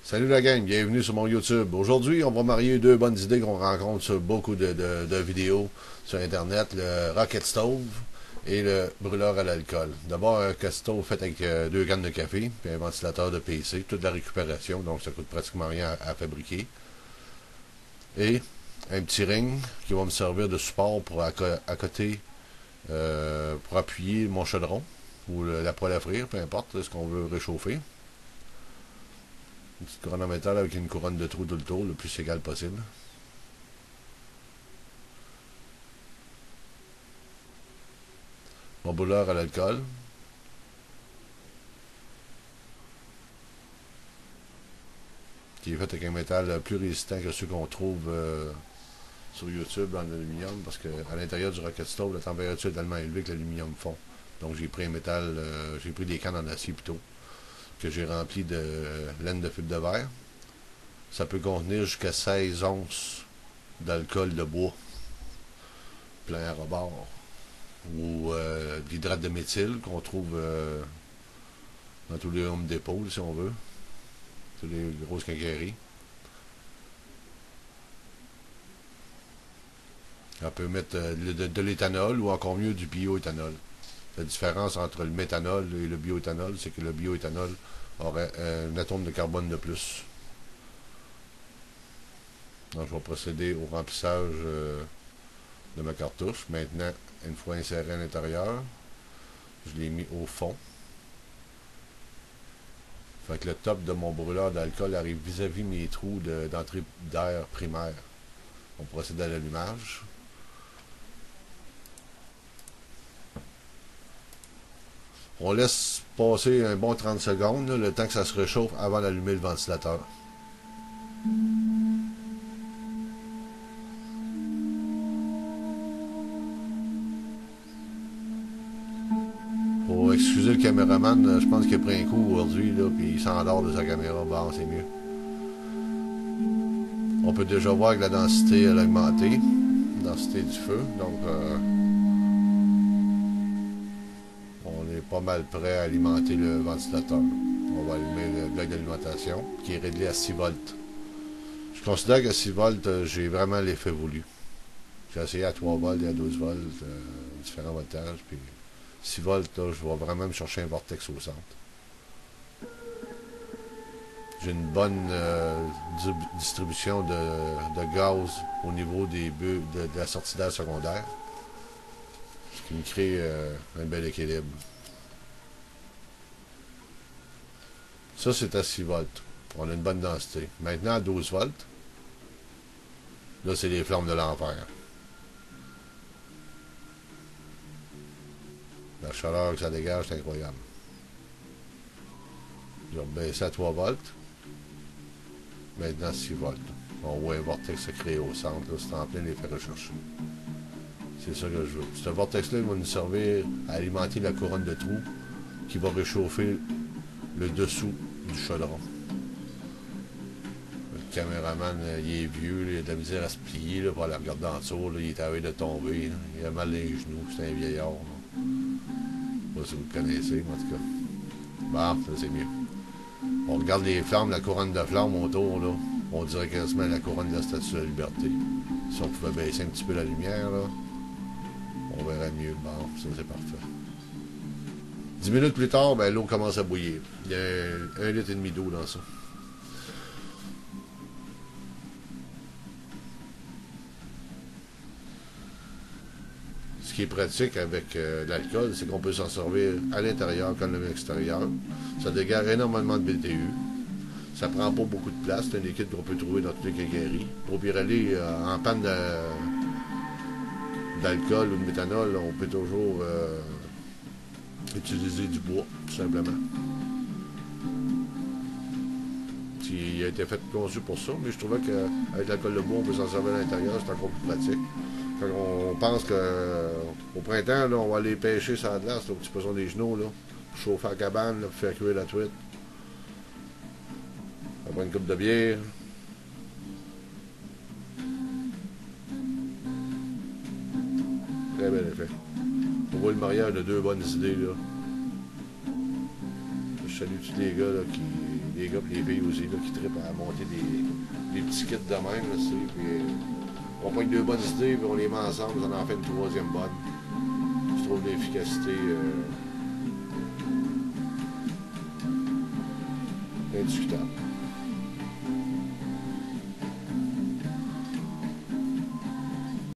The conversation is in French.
Salut la gang, bienvenue sur mon YouTube. Aujourd'hui, on va marier deux bonnes idées qu'on rencontre sur beaucoup de vidéos sur Internet, le Rocket Stove et le brûleur à l'alcool. D'abord, un Rocket Stove fait avec deux cannes de café, puis un ventilateur de PC, toute la récupération, donc ça coûte pratiquement rien à fabriquer. Et un petit ring qui va me servir de support pour accoter, pour appuyer mon chaudron ou la poêle à frire, peu importe ce qu'on veut réchauffer. Une petite couronne en métal avec une couronne de trous tout le tour, le plus égal possible. Mon brûleur à l'alcool. Qui est fait avec un métal plus résistant que ceux qu'on trouve sur YouTube en aluminium, parce qu'à l'intérieur du Rocket Stove, la température est tellement élevée que l'aluminium fond. Donc j'ai pris un métal, j'ai pris des cannes en acier plutôt, que j'ai rempli de laine de fibre de verre. Ça peut contenir jusqu'à 16 onces d'alcool de bois, plein à rebord, ou d'hydrate de méthyle qu'on trouve dans tous les Home Depot, si on veut, tous les grosses quincailleries. On peut mettre de l'éthanol ou encore mieux du bioéthanol. La différence entre le méthanol et le bioéthanol, c'est que le bioéthanol aurait un atome de carbone de plus. Donc, je vais procéder au remplissage de ma cartouche. Maintenant, une fois inséré à l'intérieur, je l'ai mis au fond. Fait que le top de mon brûleur d'alcool arrive vis-à-vis mes trous d'entrée d'air primaire. On procède à l'allumage. On laisse passer un bon 30 secondes, là, le temps que ça se réchauffe avant d'allumer le ventilateur. Pour excuser le caméraman, je pense qu'il a pris un coup aujourd'hui, puis il s'endort de sa caméra. Bon, c'est mieux. On peut déjà voir que la densité elle a augmenté, la densité du feu, donc on est pas mal prêt à alimenter le ventilateur. On va allumer le bloc d'alimentation qui est réglé à 6 volts. Je considère qu'à 6 volts, j'ai vraiment l'effet voulu. J'ai essayé à 3 volts et à 12 volts, différents voltages, puis 6 volts, là, je vais vraiment me chercher un vortex au centre. J'ai une bonne distribution de gaz au niveau de la sortie d'air secondaire, ce qui me crée un bel équilibre. Ça, c'est à 6 volts. On a une bonne densité. Maintenant, à 12 volts, là, c'est les flammes de l'enfer. La chaleur que ça dégage, c'est incroyable. Je vais baisser à 3 volts. Maintenant, 6 volts. On voit un vortex se créer au centre. C'est en plein l'effet recherché. C'est ça que je veux. Ce vortex-là va nous servir à alimenter la couronne de trous qui va réchauffer le dessous du chaudron. Le caméraman, il est vieux, il a de la misère à se plier là, pour aller regarder en dessous. Là, il est à veille de tomber. Là. Il a mal les genoux. C'est un vieillard. Là. Je sais pas si vous le connaissez, mais en tout cas. Bon, ça c'est mieux. On regarde les flammes, la couronne de flammes autour, là. On dirait quasiment la couronne de la Statue de la Liberté. Si on pouvait baisser un petit peu la lumière, là, on verrait mieux. Bon, ça c'est parfait. 10 minutes plus tard, ben, l'eau commence à bouillir. Il y a 1,5 litre d'eau dans ça. Ce qui est pratique avec l'alcool, c'est qu'on peut s'en servir à l'intérieur comme à l'extérieur. Ça dégage énormément de BTU. Ça prend pas beaucoup de place. C'est un liquide qu'on peut trouver dans toutes les quincailleries. Pour bien aller en panne d'alcool ou de méthanol, on peut toujours utiliser du bois, tout simplement. Il a été fait conçu pour ça, mais je trouvais qu'avec l'alcool de bois, on peut s'en servir à l'intérieur, c'est encore plus pratique. Quand on pense qu'au printemps, là, on va aller pêcher sur la glace, au petit poisson des genoux, là, pour chauffer la cabane, là, pour faire cuire la truite. On prend une coupe de bière. Très bel effet. On voit le mariage de deux bonnes idées, là. Je salue tous les gars là, les gars et les filles aussi là, qui trippent à monter des petits kits de même. Là, puis, on pogne deux bonnes idées, puis on les met ensemble, on en fait une troisième bonne. Je trouve l'efficacité indiscutable.